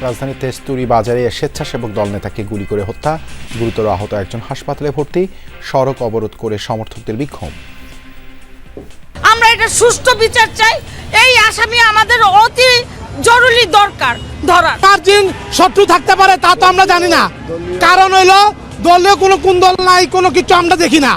রাজধানীর তেজতুরি বাজারে স্বেচ্ছাসেবক দল নেতাকে গুলি করে হত্যা, গুরুতর আহত একজন হাসপাতালে ভর্তি, সড়ক অবরোধ করে সমর্থকদের বিক্ষোভ। আমরা এটা সুষ্ঠু বিচার চাই, এই আসামি আমাদের অতি জরুরি দরকার ধরার। মার্জিন শত্রু থাকতে পারে তা তো আমরা জানি না, কারণ হইলো দলীয় কোনো কুন্দল নাই, কোনো কিছু আমরা দেখি না।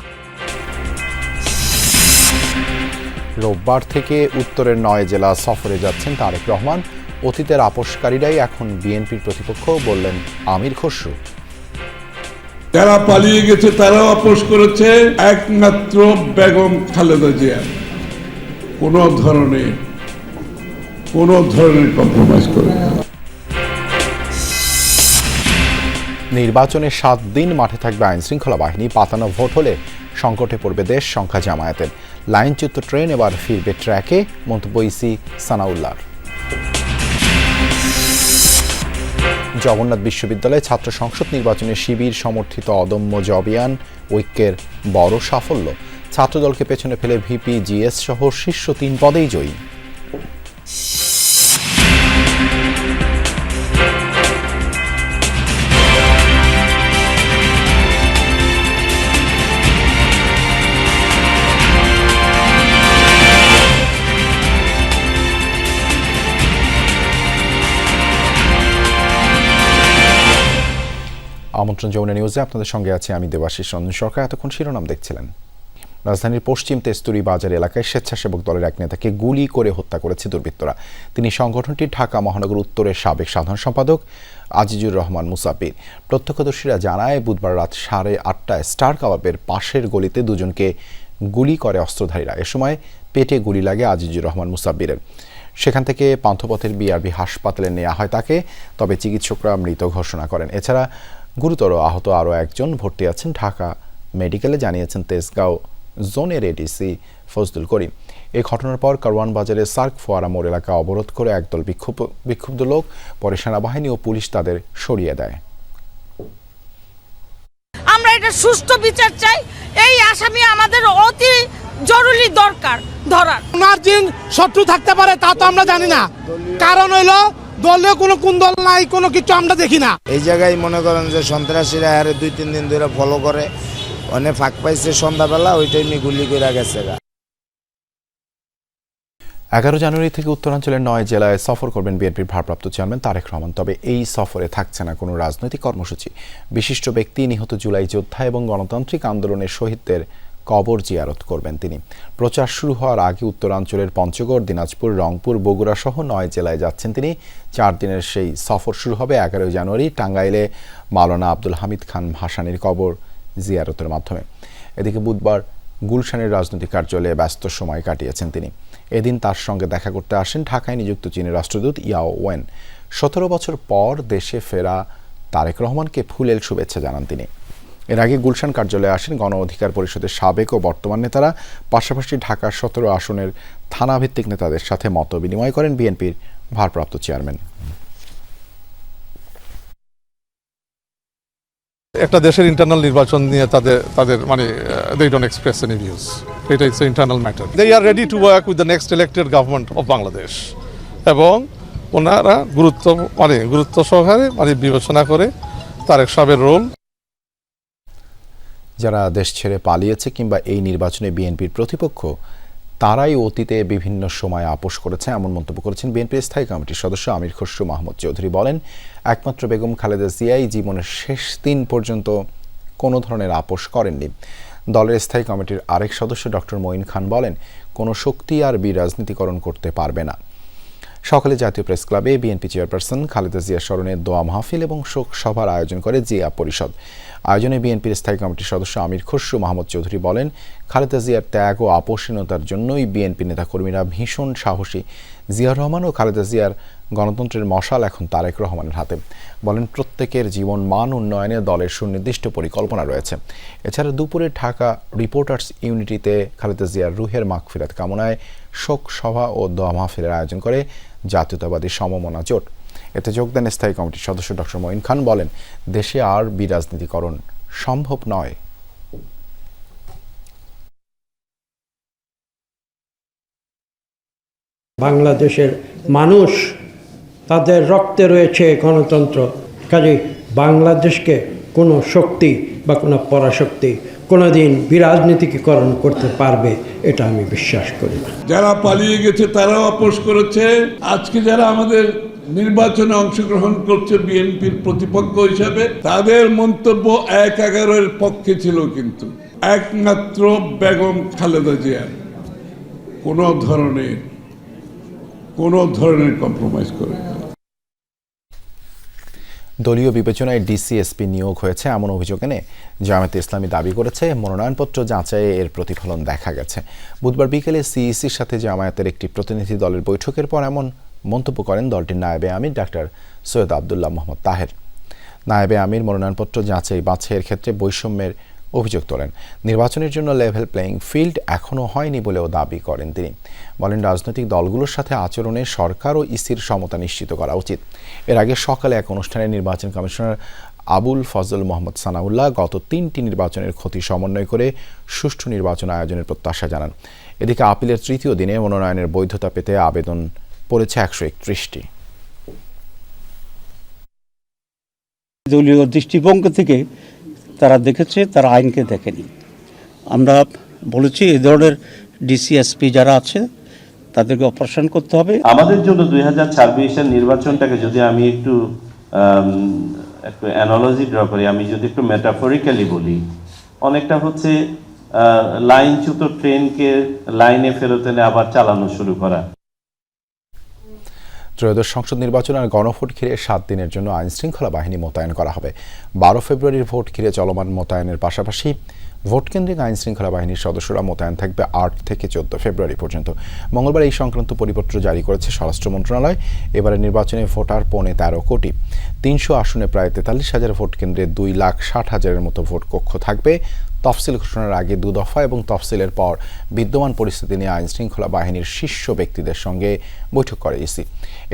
রোববার থেকে উত্তরের 9 জেলা সফরে যাচ্ছেন তারেক রহমান। অতীতের আপোষকারীরাই এখন বিএনপির প্রতিপক্ষ, বললেন আমির খসরু। যারা পালিয়ে গেছে তারাও আপোষ করেছে, একমাত্র বেগম খালেদা জিয়া কোনো ধরনের কম্প্রোমাইজ করে না। নির্বাচনে 7 দিন মাঠে থাকবে আইন শৃঙ্খলা বাহিনী। পাতানো ভোট হলে সংকটে পড়বে দেশ, সংখ্যা জামায়াতের। লাইনচ্যুত ট্রেন এবার ফিরবে ট্র্যাকে, মন্তব্য ইসি সানাউল্লাহর। জগন্নাথ বিশ্ববিদ্যালয়ে ছাত্র সংসদ নির্বাচনে শিবির সমর্থিত অদম্য জবিয়ান ঐক্যের বড় সাফল্য। ছাত্রদলকে পেছনে ফেলে ভিপি, জিএস সহ শীর্ষ 3 পদেই জয়ী। আমন্ত্রণ যমুনা নিউজে আপনাদের সঙ্গে আছে আমি দেবাশিস রঞ্জন সরকার। এতক্ষণ শিরোনাম দেখছিলেন। রাজধানীর পশ্চিম তেজতুরি বাজার এলাকায় স্বেচ্ছাসেবক দলের এক নেতাকে গুলি করে হত্যা করেছে দুর্বৃত্তরা। তিনি সংগঠনটির ঢাকা মহানগর উত্তরের সাবেক সাধারণ সম্পাদক আজিজুর রহমান মুসাব্বির। প্রত্যক্ষদর্শীরা জানায়, বুধবার রাত 8:30টায় স্টার কাবাবের পাশের গলিতে দুজনকে গুলি করে অস্ত্রধারীরা। এ সময় পেটে গুলি লাগে আজিজুর রহমান মুসাব্বিরের। সেখান থেকে পান্থপথের বিআরবি হাসপাতালে নেওয়া হয় তাকে, তবে চিকিৎসকরা মৃত ঘোষণা করেন। এছাড়া গুরুতর আহত আরও একজন ভর্তি আছেন ঢাকা মেডিকেলে, জানিয়েছেন তেজগাঁও জোনের এডিসি ফজলুল করিম। এই ঘটনার পর কারওয়ান বাজারের সার্ক ফোয়ারা মোড় এলাকা অবরোধ করে একদল বিক্ষুব্ধ লোক, পরে সেনাবাহিনী ও পুলিশ তাদের সরিয়ে দেয়। আমরা এটা সুষ্ঠু বিচার চাই, এই আসামি আমাদের অতি জরুরি দরকার ধরার। মার্জিন শত্রু থাকতে পারে তা তো আমরা জানি না, কারণ হইলো দলীয় কোনো কুন্দল নাই, কোনো কিছু আমরা দেখি না। এই জায়গায় মনে করেন যে সন্ত্রাসীরা আরে 2-3 দিন ধরে ফলো করে, অনেক ফাঁক পাইছে সন্ধ্যাবেলা, ওই টাইমে গুলি করে গেছে। 11 জানুয়ারি থেকে উত্তরাঞ্চলের 9 জেলায় সফর করবেন বিএনপির ভারপ্রাপ্ত চেয়ারম্যান তারেক রহমান। তবে এই সফরে থাকছে না কোনো রাজনৈতিক কর্মসূচি। বিশিষ্ট ব্যক্তি, নিহত জুলাই যোদ্ধা এবং গণতান্ত্রিক আন্দোলনের শহীদদের কবর জিয়ারত করবেন তিনি। প্রচার শুরু হওয়ার আগে উত্তরাঞ্চলের পঞ্চগড়, দিনাজপুর, রংপুর, বগুড়া সহ 9 জেলায় যাচ্ছেন তিনি। 4 দিনের সেই সফর শুরু হবে 11 জানুয়ারি টাঙ্গাইলে মাওলানা আব্দুল হামিদ খান ভাসানীর কবর জিয়ারতের মাধ্যমে। এদিকে বুধবার গুলশানের রাজনৈতিক কার্যালয়ে ব্যস্ত সময় কাটিয়েছেন তিনি। এদিন তার সঙ্গে দেখা করতে আসেন ঢাকায় নিযুক্ত চীনের রাষ্ট্রদূত ইয়াও ওয়েন। 17 বছর পর দেশে ফেরা তারেক রহমানকে ফুলেল শুভেচ্ছা জানান তিনি। এর আগে গুলশান কার্যালয়ে আসেন গণ অধিকার পরিষদের সাবেক ও বর্তমান নেতারা। পাশাপাশি ঢাকার 17 আসনের থানাভিত্তিক নেতাদের সাথে মত বিনিময় করেন বিএনপির ভারপ্রাপ্ত চেয়ারম্যান। একটা দেশের ইন্টারনাল নির্বাচন নিয়ে তাদের মানে they don't express any views. এটা it's internal matter. They are ready to work with the next elected government of Bangladesh. এবং ওনারা গুরুত্ব সহকারে বিবেচনা করে তারেক সাহেবের রোল। যারা দেশ ছেড়ে পালিয়েছে কিংবা এই নির্বাচনে বিএনপির প্রতিপক্ষ, তারাই অতীতে বিভিন্ন সময় আপোষ করেছে, এমন মন্তব্য করেছেন বিএনপির স্থায়ী কমিটির সদস্য আমির খসরু মাহমুদ চৌধুরী। বলেন, একমাত্র বেগম খালেদা জিয়াই জীবনের শেষ দিন পর্যন্ত কোনো ধরনের আপোষ করেননি। দলের স্থায়ী কমিটির আরেক সদস্য ডক্টর মঈন খান বলেন, কোনো শক্তি আর বিরাজনীতিকরণ করতে পারবে না। সকালে জাতীয় প্রেস ক্লাবে বিএনপি চেয়ারপারসন খালেদা জিয়ার স্মরণে দোয়া মাহফিল এবং শোক সভার আয়োজন করে জিয়া পরিষদ। আয়োজনে বিএনপির স্থায়ী কমিটির সদস্য আমির খসরু মাহমুদ চৌধুরী বলেন, খালেদা জিয়ার ত্যাগ ও আপোষহীনতার জন্যই বিএনপি নেতাকর্মীরা ভীষণ সাহসী। জিয়াউর রহমান ও খালেদা জিয়ার গণতন্ত্রের মশাল এখন তারেক রহমানের হাতে। বলেন, প্রত্যেকের জীবন মান উন্নয়নে দলের সুনির্দিষ্ট পরিকল্পনা রয়েছে। এছাড়া দুপুরে ঢাকা রিপোর্টার্স ইউনিটিতে খালেদা জিয়ার রুহের মাগফিরাত কামনায় শোক সভা ও দোয়া মাহফিলের আয়োজন করে জাতীয়তাবাদী সমমনা জোট। এতে যোগ দেন স্থায়ী কমিটির সদস্য ডক্টর মঈন খান। বলেন, দেশে আর বিরাজনীতিকরণ সম্ভব নয়। বাংলাদেশের মানুষ তাদের রক্তে রয়েছে গণতন্ত্র। কাজে বাংলাদেশকে কোনো শক্তি বা কোনো পরাশক্তি কোনোদিন বিরাজনীতিকরণ করতে পারবে এটা আমি বিশ্বাস করি না। যারা পালিয়ে গেছে তারাও আপোষ করেছে। আজকে যারা আমাদের নির্বাচনে অংশগ্রহণ করছে বিএনপির প্রতিপক্ষ হিসাবে, তাদের মন্তব্য ১/১১-এর পক্ষে ছিল, কিন্তু একমাত্র বেগম খালেদা জিয়া কোনো ধরনের কম্প্রোমাইজ করে না। দলীয় বিবেচনায় ডিসিএসপি নিয়োগ হয়েছে এমন অভিযোগ এনে জামায়াতে ইসলামী দাবি করেছে মনোনয়নপত্র যাচাইয়ে এর প্রতিফলন দেখা গেছে। বুধবার বিকেলে সিইসির সাথে জামায়াতের একটি প্রতিনিধি দলের বৈঠকের পর এমন মন্তব্য করেন দলটির নায়েবে আমির ডাক্তার সৈয়দ আবদুল্লাহ মোহাম্মদ তাহের। নায়েবে আমির মনোনয়নপত্র যাচাই বাছাইয়ের ক্ষেত্রে বৈষম্যের অভিযোগ তোলেন। নির্বাচনের জন্য লেভেল প্লেয়িং ফিল্ড এখনও হয়নি বলেও দাবি করেন তিনি। বলেন, রাজনৈতিক দলগুলোর সাথে আচরণে সরকার ও ইসির সমতা নিশ্চিত করা উচিত। এর আগে সকালে এক অনুষ্ঠানে নির্বাচন কমিশনার আবুল ফজল মোহাম্মদ সানাউল্লাহ গত ৩টি নির্বাচনের ক্ষতি সমন্বয় করে সুষ্ঠু নির্বাচন আয়োজনের প্রত্যাশা জানান। এদিকে আপিলের তৃতীয় দিনে মনোনয়নের বৈধতা পেতে আবেদন পড়েছে ১৩১টি। দলীয় দৃষ্টিভঙ্গি থেকে তারা দেখেছে, তারা আইনকে দেখেনি। আমরা বলেছি এই ধরনের ডিসিএসপি যারা আছে তাদেরকে অপারেশন করতে হবে। আমাদের জন্য 2026-এর নির্বাচনটাকে যদি আমি একটু অ্যানালজি ড্র করি, আমি যদি একটু মেটাফরিক্যালি বলি, অনেকটা হচ্ছে লাইনচ্যুত ট্রেনকে লাইনে ফেরত এনে আবার চালানো শুরু করা। ত্রয়োদশ সংসদ নির্বাচন আর গণভোট ঘিরে ৭ দিনের জন্য আইনশৃঙ্খলা বাহিনী মোতায়েন করা হবে। ১২ ফেব্রুয়ারির ভোট ঘিরে চলমান মোতায়েনের পাশাপাশি ভোটকেন্দ্রিক আইনশৃঙ্খলা বাহিনীর সদস্যরা মোতায়েন থাকবে ৮ থেকে ১৪ ফেব্রুয়ারি পর্যন্ত। মঙ্গলবার এই সংক্রান্ত পরিপত্র জারি করেছে স্বরাষ্ট্র মন্ত্রণালয়। এবারের নির্বাচনে ভোটার ১৫ কোটি, ৩০০ আসনে প্রায় ৪৩,০০০ ভোট কেন্দ্রে ২,৬০,০০০-এর মতো ভোট কক্ষ থাকবে। তফসিল ঘোষণার আগে ২ দফা এবং তফসিলের পর বিদ্যমান পরিস্থিতি নিয়ে আইনশৃঙ্খলা বাহিনীর শীর্ষ ব্যক্তিদের সঙ্গে বৈঠক করে ইসি।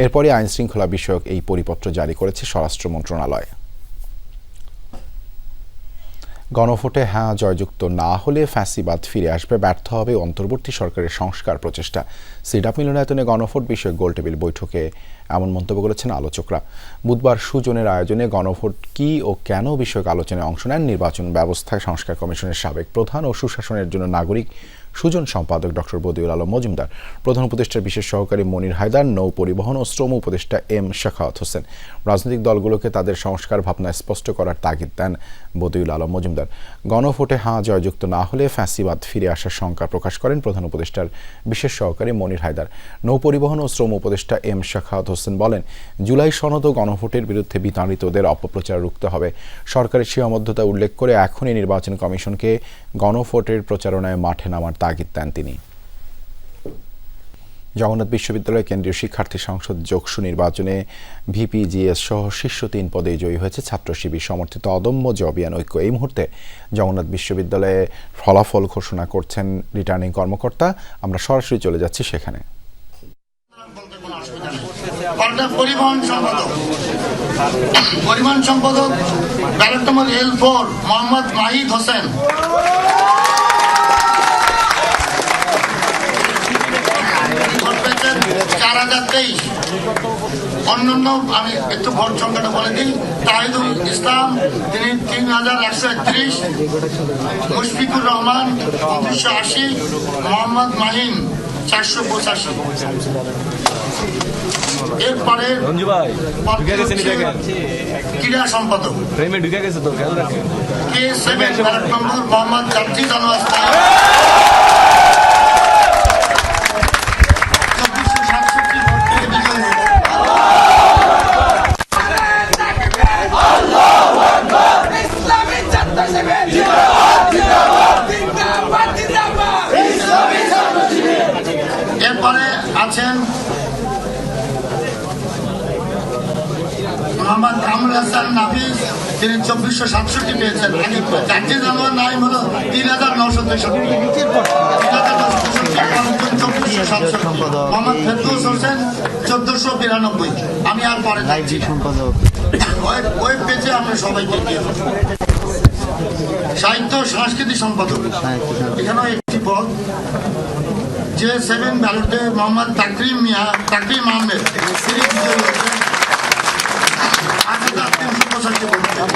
এরপরই আইনশৃঙ্খলা বিষয়ক এই পরিপত্র জারি করেছে স্বরাষ্ট্র মন্ত্রণালয়। গণভোটে হ্যাঁ জয়যুক্ত না হলে ফ্যাসিবাদ ফিরে আসবে, ব্যর্থ হবে অন্তর্বর্তী সরকারের সংস্কার প্রচেষ্টা। সিডাপ মিলনায়তনে গণভোট বিষয়ক গোলটেবিল বৈঠকে এমন মন্তব্য করেছেন আলোচকরা। বুধবার সুজনের আয়োজনে গণভোট কি ও কেন বিষয়ক আলোচনায় অংশ নেন নির্বাচন ব্যবস্থা সংস্কার কমিশনের সাবেক প্রধান ও সুশাসনের জন্য নাগরিক সুজন সম্পাদক ডক্টর বদিউল আলম মজুমদার, প্রধান উপদেষ্টার বিশেষ সহকারী মনির হায়দার, নৌ পরিবহন ও শ্রম উপদেষ্টা এম শাখাওয়াত হোসেন। রাজনৈতিক দলগুলোকে তাদের সংস্কার ভাবনা স্পষ্ট করার তাগিদ দেন বদিউল আলম মজুমদার। গণভোটে হাঁ জয়যুক্ত না হলে ফ্যাসিবাদ ফিরে আসার শঙ্কা প্রকাশ করেন প্রধান উপদেষ্টার বিশেষ সহকারী মনির হায়দার। নৌ পরিবহন ও শ্রম উপদেষ্টা এম শাখাওয়াত হোসেন বলেন, জুলাই সনদ ও গণভোটের বিরুদ্ধে বিতাড়িতদের অপপ্রচার রুখতে হবে। সরকারের সীমাবদ্ধতা উল্লেখ করে এখনই নির্বাচন কমিশনকে গণভোটের প্রচারণায় মাঠে নামার তাগিদ দেন তিনি। জগন্নাথ বিশ্ববিদ্যালয় কেন্দ্রীয় শিক্ষার্থী সংসদ যোগসু নির্বাচনে ভিপিজিএস সহ শীর্ষ ৩ পদে জয়ী হয়েছে ছাত্র শিবির সমর্থিত অদম্য জবিয়ান ঐক্য। এই মুহূর্তে জগন্নাথ বিশ্ববিদ্যালয়ে ফলাফল ঘোষণা করছেন রিটার্নিং কর্মকর্তা। আমরা সরাসরি চলে যাচ্ছি সেখানে। পরিবহন সম্পাদক ব্যালট নম্বর L4 মোহাম্মদ মাহিদ হোসেন। অন্যান্য আমি একটু ভোট সংখ্যাটা বলে দিই। তাহিদুল ইসলাম তিনি ৩,১৩১, মুশফিকুর রহমান ২৮০, মোহাম্মদ মাহিন ৪৮৫। এরপরে ক্রীড়া সম্পাদক K7 ব্যালট নম্বর মোহাম্মদ জাফরি জানোয়ার। এরপরে আছেন মোহাম্মদ কামরুল হাসান নাফিস, তিনি ২৪৬৭ পেয়েছেন। জাতীয় জানোয়ার নাইম হল ৩,৯৬৩। মোহাম্মদ ফেরদৌস হোসেন ১৪৯২। আমি আর পরে যাচ্ছি, ওয়েব পেজে আমরা সবাইকে দিয়ে সাহিত্য সংস্কৃতি সম্পাদক এখানেও একটি পদ। J7 ব্যালটে মোহাম্মদ তাকরিম আহমেদ তিনি বিজয়ী হয়েছেন। প্রশাসনকে বলতে চাই।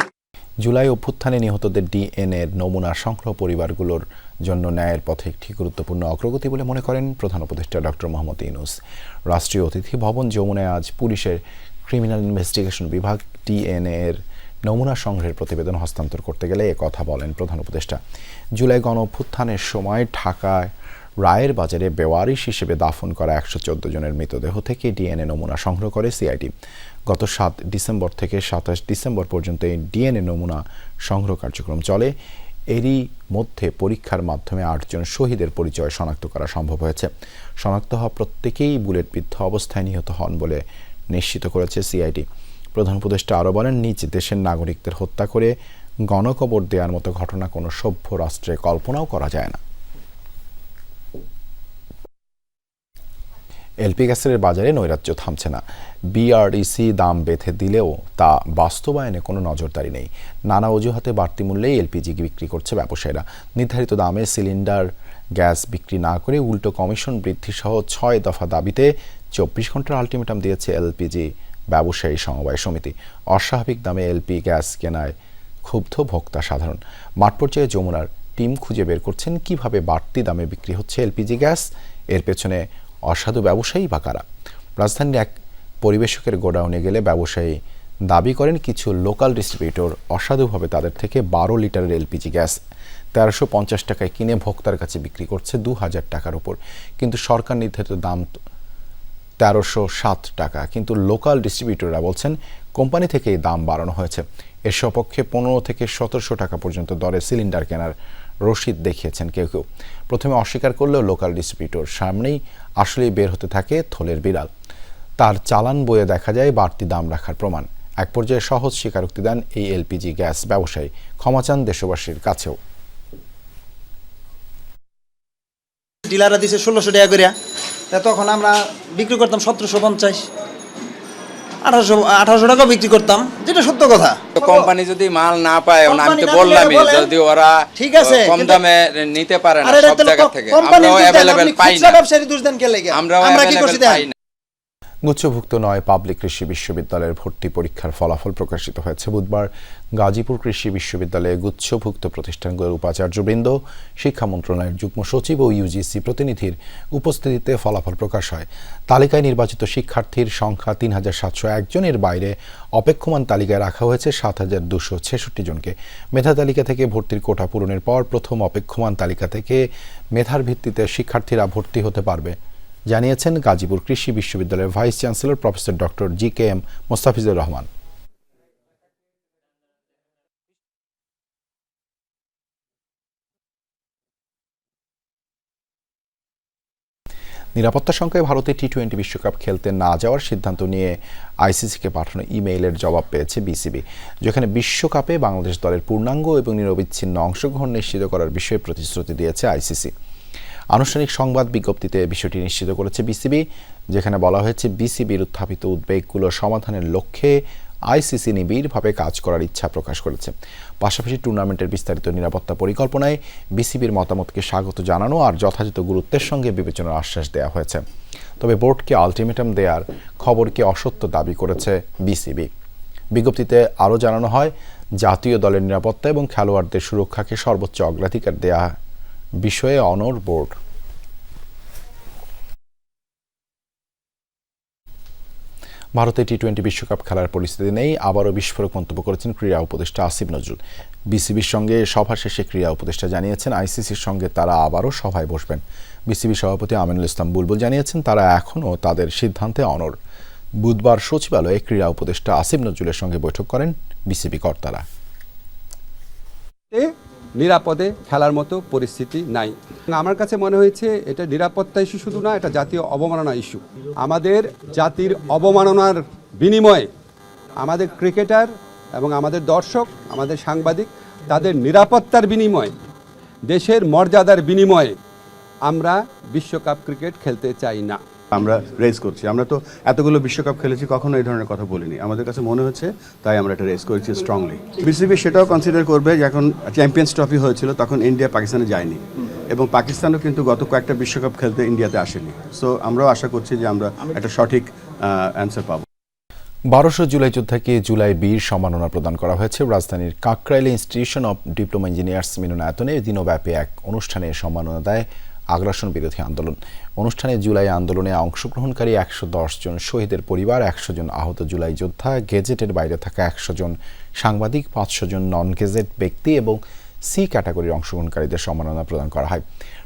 জুলাই অভ্যুত্থানে নিহতদের ডিএনএর নমুনা সংগ্রহ পরিবারগুলোর জন্য ন্যায়ের পথে একটি গুরুত্বপূর্ণ অগ্রগতি বলে মনে করেন প্রধান উপদেষ্টা ডক্টর মোহাম্মদ ইউনূস। রাষ্ট্রীয় অতিথি ভবন যমুনায় আজ পুলিশের ক্রিমিনাল ইনভেস্টিগেশন বিভাগ ডিএনএ এর নমুনা সংগ্রহের প্রতিবেদন হস্তান্তর করতে গেলে একথা বলেন প্রধান উপদেষ্টা। জুলাই গণ অভ্যুত্থানের সময় ঢাকায় রায়ের বাজারে বেওয়ারিশ হিসেবে দাফন করা 114 জনের মৃতদেহ থেকে ডিএনএ নমুনা সংগ্রহ করে সিআইডি। গত 7 ডিসেম্বর থেকে 27 ডিসেম্বর পর্যন্ত এই ডিএনএ নমুনা সংগ্রহ কার্যক্রম চলে। এরই মধ্যে পরীক্ষার মাধ্যমে 8 জন শহীদের পরিচয় শনাক্ত করা সম্ভব হয়েছে। শনাক্ত হওয়া প্রত্যেকেই বুলেটবিদ্ধ অবস্থায় নিহত হন বলে নিশ্চিত করেছে সিআইডি। প্রধান উপদেষ্টা আরও বলেন, নিজ দেশের নাগরিকদের হত্যা করে গণকবর দেওয়ার মতো ঘটনা কোনো সভ্য রাষ্ট্রে কল্পনাও করা যায় না। এলপি গ্যাসের বাজারে নৈরাজ্য থামছে না। বিআরডিসি দাম বেঁধে দিলেও তা বাস্তবায়নে কোনো নজরদারি নেই। নানা অজুহাতে বাড়তি মূল্যেই এলপিজি বিক্রি করছে ব্যবসায়ীরা। নির্ধারিত দামে সিলিন্ডার গ্যাস বিক্রি না করে উল্টো কমিশন বৃদ্ধি সহ 6 দফা দাবিতে 24 ঘন্টার আলটিমেটাম দিয়েছে এলপিজি ব্যবসায়ী সমবায় সমিতি। অস্বাভাবিক দামে এলপি গ্যাস কেনায় ক্ষুব্ধ ভোক্তা সাধারণ। মাঠ পর্যায়ে যমুনার টিম খুঁজে বের করছেন কিভাবে বাড়তি দামে বিক্রি হচ্ছে এলপিজি গ্যাস, এর পেছনে অসাধু ব্যবসায়ী বা কারা। রাজধানীর এক পরিবেশকের গোডাউনে গেলে ব্যবসায়ী দাবি করেন কিছু লোকাল ডিস্ট্রিবিউটর অসাধুভাবে তাদের থেকে 12 লিটারের এলপিজি গ্যাস 1350 টাকায় কিনে ভোক্তার কাছে বিক্রি করছে 2000 টাকার উপর। কিন্তু সরকার নির্ধারিত দাম 1307 টাকা। কিন্তু লোকাল ডিস্ট্রিবিউটররা বলছেন কোম্পানি থেকে এই দাম বাড়ানো হয়েছে। এর সপক্ষে 15 থেকে 1700 টাকা পর্যন্ত দরে সিলিন্ডার কেনার রসিদ দেখিয়েছেন কেউ কেউ। প্রথমে অস্বীকার করলেও লোকাল ডিস্ট্রিবিউটর সামনেই আসলেই বের হতে থাকে থলের বিড়াল। তার চালান বইয়ে দেখা যায় বাড়তি দাম রাখার প্রমাণ। এক পর্যায়ে সহজ স্বীকারোক্তি দেন এই এলপিজি গ্যাস ব্যবসায়ী, ক্ষমা চান দেশবাসীর কাছেও। ডিলাররা দিছে 1600 টাকা করে, তখন আমরা বিক্রি করতাম 1750, 1800 টাকা বিক্রি করতাম, যেটা সত্য কথা। কোম্পানি যদি মাল না পায়, আমি তো বললামই, যদি ওরা ঠিক আছে কম দামে নিতে পারে না সব জায়গা থেকে, আমরাও অ্যাভেলেবল পাই না। আমরাও অ্যাভেলেবল পাই না। গুচ্ছভুক্ত 9 পাবলিক কৃষি বিশ্ববিদ্যালয়ের ভর্তি পরীক্ষার ফলাফল প্রকাশিত হয়েছে বুধবার। গাজীপুর কৃষি বিশ্ববিদ্যালয়ে গুচ্ছভুক্ত প্রতিষ্ঠানগুলোর উপাচার্যবৃন্দ, শিক্ষা মন্ত্রণালয়ের যুগ্ম সচিব ও ইউজিসি প্রতিনিধির উপস্থিতিতে ফলাফল প্রকাশ হয়। তালিকায় নির্বাচিত শিক্ষার্থীর সংখ্যা 3701 জনের বাইরে অপেক্ষমান তালিকায় রাখা হয়েছে 7266 জনকে। মেধা তালিকা থেকে ভর্তির কোটা পূরণের পর প্রথম অপেক্ষমান তালিকা থেকে মেধার ভিত্তিতে শিক্ষার্থীরা ভর্তি হতে পারবে জানিয়েছেন গাজীপুর কৃষি বিশ্ববিদ্যালয়ের vice chancellor professor doctor GKM Mostafizur Rahman. নিরাপত্তা শঙ্কায় ভারতে টি-20 বিশ্বকাপ খেলতে না যাওয়ার সিদ্ধান্ত নিয়ে আইসিসিকে পাঠানো ইমেইলের জবাব পেয়েছে বিসিবি, যেখানে বিশ্বকাপে বাংলাদেশ দলের পূর্ণাঙ্গ এবং নিরবিচ্ছিন্ন অংশগ্রহণ নিশ্চিত করার বিষয়ে প্রতিশ্রুতি দিয়েছে আইসিসি। আনুষ্ঠানিক সংবাদ বিজ্ঞপ্তিতে বিষয়টি নিশ্চিত করেছে বিসিবি, যেখানে বলা হয়েছে বিসিবির উত্থাপিত উদ্বেগগুলো সমাধানের লক্ষ্যে আইসিসি নিবিড়ভাবে কাজ করার ইচ্ছা প্রকাশ করেছে। পাশাপাশি টুর্নামেন্টের বিস্তারিত নিরাপত্তা পরিকল্পনায় বিসিবির মতামতকে স্বাগত জানানো আর যথাযথ গুরুত্বের সঙ্গে বিবেচনার আশ্বাস দেওয়া হয়েছে। তবে বোর্ডকে আলটিমেটাম দেওয়ার খবরকে অসত্য দাবি করেছে বিসিবি। বিজ্ঞপ্তিতে আরও জানানো হয়, জাতীয় দলের নিরাপত্তা এবং খেলোয়াড়দের সুরক্ষাকে সর্বোচ্চ অগ্রাধিকার দেয়া বিষয়ে অনড় বোর্ড। ভারতে টি-20 বিশ্বকাপ খেলার পরিস্থিতি নেই, আবারও বিস্ফোরক মন্তব্য করেছেন ক্রীড়া উপদেষ্টা আসিফ নজরুল। বিসিবির সঙ্গে সভা শেষে ক্রীড়া উপদেষ্টা জানিয়েছেন আইসিসির সঙ্গে তারা আবারও সভায় বসবেন। বিসিবি সভাপতি আমিনুল ইসলাম বুলবুল জানিয়েছেন তারা এখনও তাদের সিদ্ধান্তে অনড়। বুধবার সচিবালয়ে ক্রীড়া উপদেষ্টা আসিফ নজরুলের সঙ্গে বৈঠক করেন বিসিবি কর্তারা। নিরাপদে খেলার মতো পরিস্থিতি নাই। আমার কাছে মনে হয়েছে এটা নিরাপত্তা ইস্যু শুধু না, এটা জাতীয় অবমাননা ইস্যু। আমাদের জাতির অবমাননার বিনিময়ে আমাদের ক্রিকেটার এবং আমাদের দর্শক, আমাদের সাংবাদিক, তাদের নিরাপত্তার বিনিময়ে, দেশের মর্যাদার বিনিময়ে আমরা বিশ্বকাপ ক্রিকেট খেলতে চাই না। আমরা রেস করছি, আমরা তো এতগুলো বিশ্বকাপ খেলেছি, কখনো এই ধরনের কথা বলিনি। আমাদের কাছে মনে হচ্ছে তাই আমরা এটা রেস করেছি স্ট্রংলি। বিসিবি সেটাও কনসিডার করবে, যখন চ্যাম্পিয়ন্স ট্রফি হয়েছিল তখন ইন্ডিয়া পাকিস্তানে যায়নি, এবং পাকিস্তানও কিন্তু গত কয়েকটা বিশ্বকাপ খেলতে ইন্ডিয়াতে আসেনি। সো আমরাও আশা করছি যে আমরা একটা সঠিক অ্যান্সার পাবো। 1200 জুলাই যোদ্ধাকে জুলাই বীর সম্মাননা প্রদান করা হয়েছে রাজধানীর কাকরাইলে ইনস্টিটিউশন অব ডিপ্লোমা ইঞ্জিনিয়ার্স মিলনায়তনে দিনব্যাপী এক অনুষ্ঠানে সম্মাননা দেয় আগ্রাসন বিরোধী আন্দোলন। অনুষ্ঠানে জুলাই আন্দোলনে অংশগ্রহণকারী 110 জন শহীদের পরিবার, 100 জন আহত জুলাই যোদ্ধা, গেজেটের বাইরে থাকা 100 জন সাংবাদিক, 500 জন নন গেজেট ব্যক্তি এবং সি ক্যাটাগরির অংশগ্রহণকারীদের সম্মাননা প্রদান করা হয়।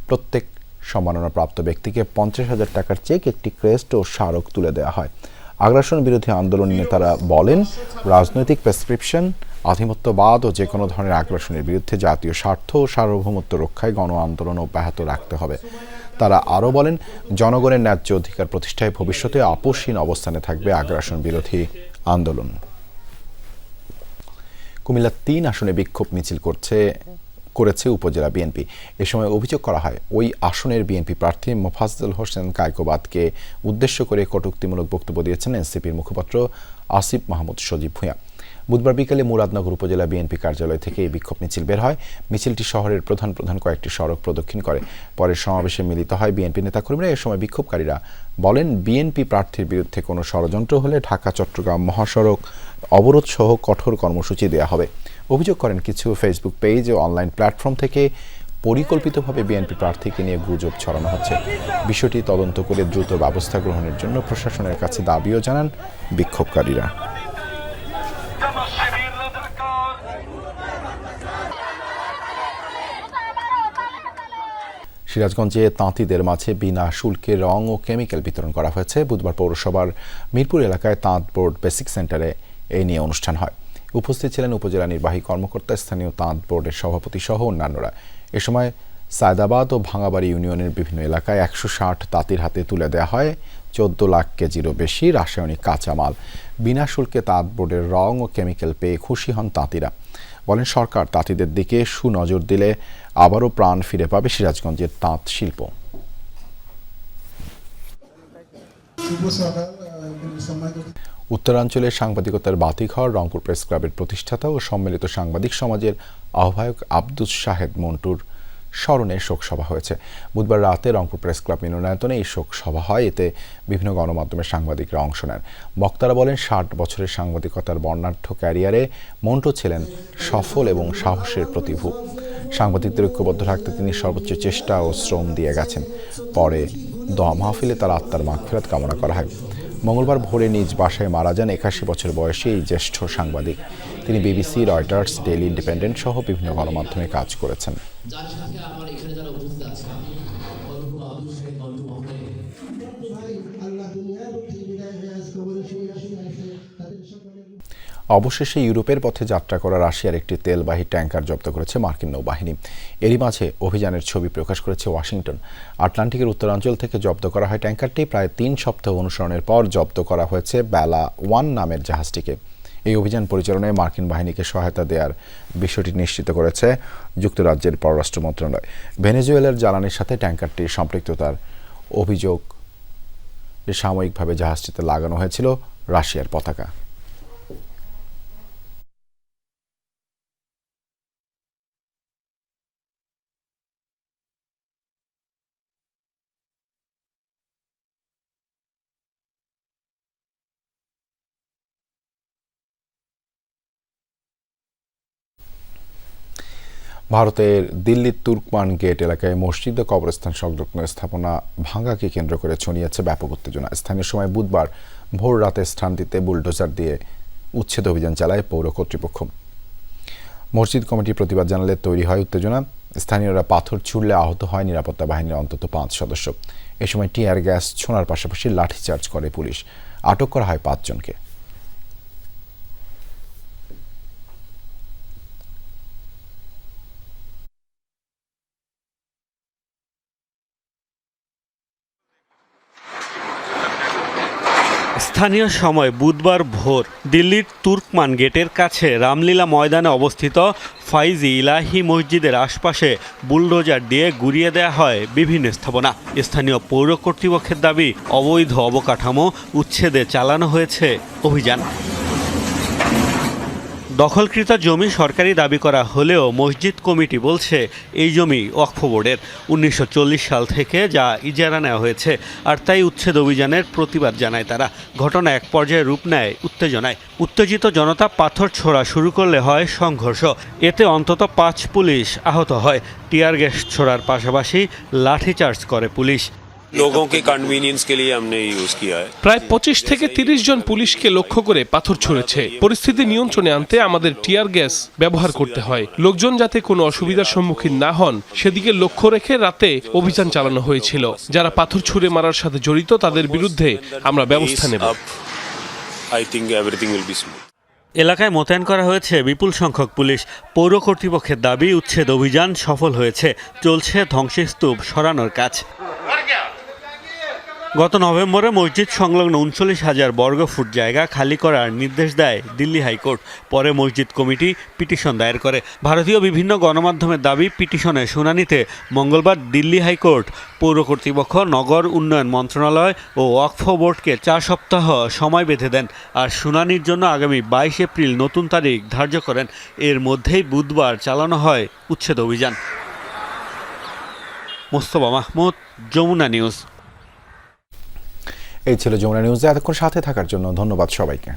প্রত্যেক সম্মাননাপ্রাপ্ত ব্যক্তিকে 50,000 টাকার চেক, একটি ক্রেস্ট ও স্মারক তুলে দেওয়া হয়। আগ্রাসন বিরোধী আন্দোলন নেতারা বলেন, রাজনৈতিক প্রেসক্রিপশন, আধিপত্যবাদ ও যে কোনো ধরনের আগ্রাসনের বিরুদ্ধে জাতীয় স্বার্থ ও সার্বভৌমত্ব রক্ষায় গণ আন্দোলন অব্যাহত রাখতে হবে। তারা আরও বলেন, জনগণের ন্যায্য অধিকার প্রতিষ্ঠায় ভবিষ্যতে আপোষহীন অবস্থানে থাকবে আগ্রাসন বিরোধী আন্দোলন। কুমিল্লা 3 আসনে বিক্ষোভ মিছিল করেছে উপজেলা বিএনপি। এ সময় অভিযোগ করা হয়, ওই আসনের বিএনপি প্রার্থী মোফাজ্জল হোসেন কায়কোবাদকে উদ্দেশ্য করে কটূক্তিমূলক বক্তব্য দিয়েছেন এনসিপির মুখপাত্র আসিফ মাহমুদ সজীব ভূঁইয়া। বুধবার বিকেলে মুরাদনগর উপজেলা বিএনপি কার্যালয় থেকে এই বিক্ষোভ মিছিল বের হয়। মিছিলটি শহরের প্রধান কয়েকটি সড়ক প্রদক্ষিণ করে। পরে সমাবেশে মিলিত হয় বিএনপি নেতাকর্মীরা। এ সময় বিক্ষোভকারীরা বলেন, বিএনপি প্রার্থীর বিরুদ্ধে কোনো ষড়যন্ত্র হলে ঢাকা চট্টগ্রাম মহাসড়ক অবরোধ সহ কঠোর কর্মসূচি দেওয়া হবে। অভিযোগ করেন, কিছু ফেসবুক পেজ ও অনলাইন প্ল্যাটফর্ম থেকে পরিকল্পিতভাবে বিএনপি প্রার্থীকে নিয়ে গুজব ছড়ানো হচ্ছে। বিষয়টি তদন্ত করে দ্রুত ব্যবস্থা গ্রহণের জন্য প্রশাসনের কাছে দাবিও জানান বিক্ষোভকারীরা। সিরাজগঞ্জে তাঁতিদের মাঝে বিনা শুল্কে রং ও কেমিক্যাল বিতরণ করা হয়েছে। বুধবার পৌরসভার মিরপুর এলাকায় তাঁত বোর্ড বেসিক সেন্টারে এই নিয়ে অনুষ্ঠান হয়। উপস্থিত ছিলেন উপজেলা নির্বাহী কর্মকর্তা, স্থানীয় তাঁত বোর্ডের সভাপতি সহ অন্যান্যরা। এ সময় সায়দাবাদ ও ভাঙাবাড়ি ইউনিয়নের বিভিন্ন এলাকায় 160 তাঁতির হাতে তুলে দেওয়া হয় 14 লাখ কেজিরও বেশি রাসায়নিক কাঁচামাল। বিনা শুল্কে তাঁত বোর্ডের রং ও কেমিক্যাল পেয়ে খুশি হন তাঁতিরা। বলেন, সরকার তাঁতিদের দিকে সুনজর দিলে আবারও প্রাণ ফিরে পাবে সিরাজগঞ্জের তাঁত শিল্প। উত্তরাঞ্চলের সাংবাদিকতার বাতিঘর রংপুর প্রেস ক্লাবের প্রতিষ্ঠাতা ও সম্মিলিত সাংবাদিক সমাজের আহ্বায়ক আব্দুস শাহেদ মন্টুর স্মরণে শোকসভা হয়েছে। বুধবার রাতে রংপুর প্রেস ক্লাব মিলনায়তনে এই শোকসভা হয়। এতে বিভিন্ন গণমাধ্যমের সাংবাদিকরা অংশ নেন। বক্তারা বলেন, 60 বছরের সাংবাদিকতার বর্ণাঢ্য ক্যারিয়ারে মন্টু ছিলেন সফল এবং সাহসের প্রতিভূ। সাংবাদিকদের ঐক্যবদ্ধ রাখতে তিনি সর্বোচ্চ চেষ্টা ও শ্রম দিয়ে গেছেন। পরে দোয়া মাহফিলে তার আত্মার মাগফিরাত কামনা করা হয়। মঙ্গলবার ভোরে নিজ বাসায় মারা যান 81 বছর বয়সী এই জ্যেষ্ঠ সাংবাদিক। তিনি বিবিসি, রয়টার্স, ডেইলি ইন্ডিপেন্ডেন্ট সহ বিভিন্ন গণমাধ্যমে কাজ করেছেন। অবশেষে ইউরোপের পথে যাত্রা করা রাশিয়ার একটি তেলবাহী ট্যাঙ্কার জব্দ করেছে মার্কিন নৌবাহিনী। এরই মাঝে অভিযানের ছবি প্রকাশ করেছে ওয়াশিংটন। আটলান্টিকের উত্তরাঞ্চল থেকে জব্দ করা হয় ট্যাঙ্কারটি। প্রায় 3 সপ্তাহ অনুসরণের পর জব্দ করা হয়েছে বেলা 1 নামের জাহাজটিকে। এই অভিযান পরিচালনায় মার্কিন বাহিনীকে সহায়তা দেওয়ার বিষয়টি নিশ্চিত করেছে যুক্তরাজ্যের পররাষ্ট্র মন্ত্রণালয়। ভেনেজুয়েলার জ্বালানির সাথে ট্যাঙ্কারটির সম্পৃক্ততার অভিযোগ সাময়িকভাবে জাহাজটিতে লাগানো হয়েছিল রাশিয়ার পতাকা। ভারতের দিল্লির তুর্কমান গেট এলাকায় মসজিদ ও কবরস্থান সংলগ্ন স্থাপনা ভাঙাকে কেন্দ্র করে ছড়িয়েছে ব্যাপক উত্তেজনা। স্থানীয় সময় বুধবার ভোর রাতে স্থানটিতে বুলডোজার দিয়ে উচ্ছেদ অভিযান চালায় পৌর কর্তৃপক্ষ। মসজিদ কমিটি প্রতিবাদ জানালে তৈরি হয় উত্তেজনা। স্থানীয়রা পাথর ছুড়লে আহত হয় নিরাপত্তা বাহিনীর অন্তত 5 সদস্য। এ সময় টিয়ার গ্যাস ছোড়ার পাশাপাশি লাঠিচার্জ করে পুলিশ। আটক করা হয় 5 জনকে। স্থানীয় সময় বুধবার ভোর দিল্লির তুর্কমান গেটের কাছে রামলীলা ময়দানে অবস্থিত ফাইজি ইলাহি মসজিদের আশপাশে বুলডোজার দিয়ে গুড়িয়ে দেওয়া হয় বিভিন্ন স্থাপনা। স্থানীয় পৌর কর্তৃপক্ষের দাবি, অবৈধ অবকাঠামো উচ্ছেদে চালানো হয়েছে অভিযান। দখলকৃত জমি সরকারি দাবি করা হলেও মসজিদ কমিটি বলছে এই জমি ওয়াকফ বোর্ডের 1940 সাল থেকে যা ইজারা নেওয়া হয়েছে, আর তাই উচ্ছেদ অভিযানের প্রতিবাদ জানায় তারা। ঘটনা এক পর্যায়ে রূপ নেয় উত্তেজনায়। উত্তেজিত জনতা পাথর ছোড়া শুরু করলে হয় সংঘর্ষ। এতে অন্তত 5 পুলিশ আহত হয়। টিয়ার গ্যাস ছোড়ার পাশাপাশি লাঠিচার্জ করে পুলিশ। लोगों के कन्वीनियंस के लिए हमने यूज किया है। প্রায় 25 থেকে 30 জন পুলিশকে লক্ষ্য করে পাথর ছুঁড়েছে। পরিস্থিতি নিয়ন্ত্রণে আনতে আমাদের টিয়ার গ্যাস ব্যবহার করতে হয়। লোকজন যাতে কোনো অসুবিধার সম্মুখীন না হন সেদিকে লক্ষ্য রেখে রাতে অভিযান চালানো হয়েছিল। যারা পাথর ছুঁড়ে মারার সাথে জড়িত তাদের বিরুদ্ধে আমরা ব্যবস্থা নেব। I think everything will be smooth. এলাকায় মোতায়েন করা হয়েছে বিপুল সংখ্যক পুলিশ। পৌর কর্তৃপক্ষের দাবি উচ্ছেদ অভিযান সফল হয়েছে। চলছে ধ্বংসস্তূপ সরানোর কাজ। গত নভেম্বরে মসজিদ সংলগ্ন 39,000 বর্গফুট জায়গা খালি করার নির্দেশ দেয় দিল্লি হাইকোর্ট। পরে মসজিদ কমিটি পিটিশন দায়ের করে। ভারতীয় বিভিন্ন গণমাধ্যমের দাবি, পিটিশনের শুনানিতে মঙ্গলবার দিল্লি হাইকোর্ট পৌর কর্তৃপক্ষ, নগর উন্নয়ন মন্ত্রণালয় ও ওয়াকফ বোর্ডকে 4 সপ্তাহ সময় বেঁধে দেন। আর শুনানির জন্য আগামী 22 এপ্রিল নতুন তারিখ ধার্য করেন। এর মধ্যেই বুধবার চালানো হয় উচ্ছেদ অভিযান। মোস্তফা মাহমুদ, যমুনা নিউজ। এই ছিল যমুনা নিউজে এতক্ষণ সাথে থাকার জন্য ধন্যবাদ সবাইকে।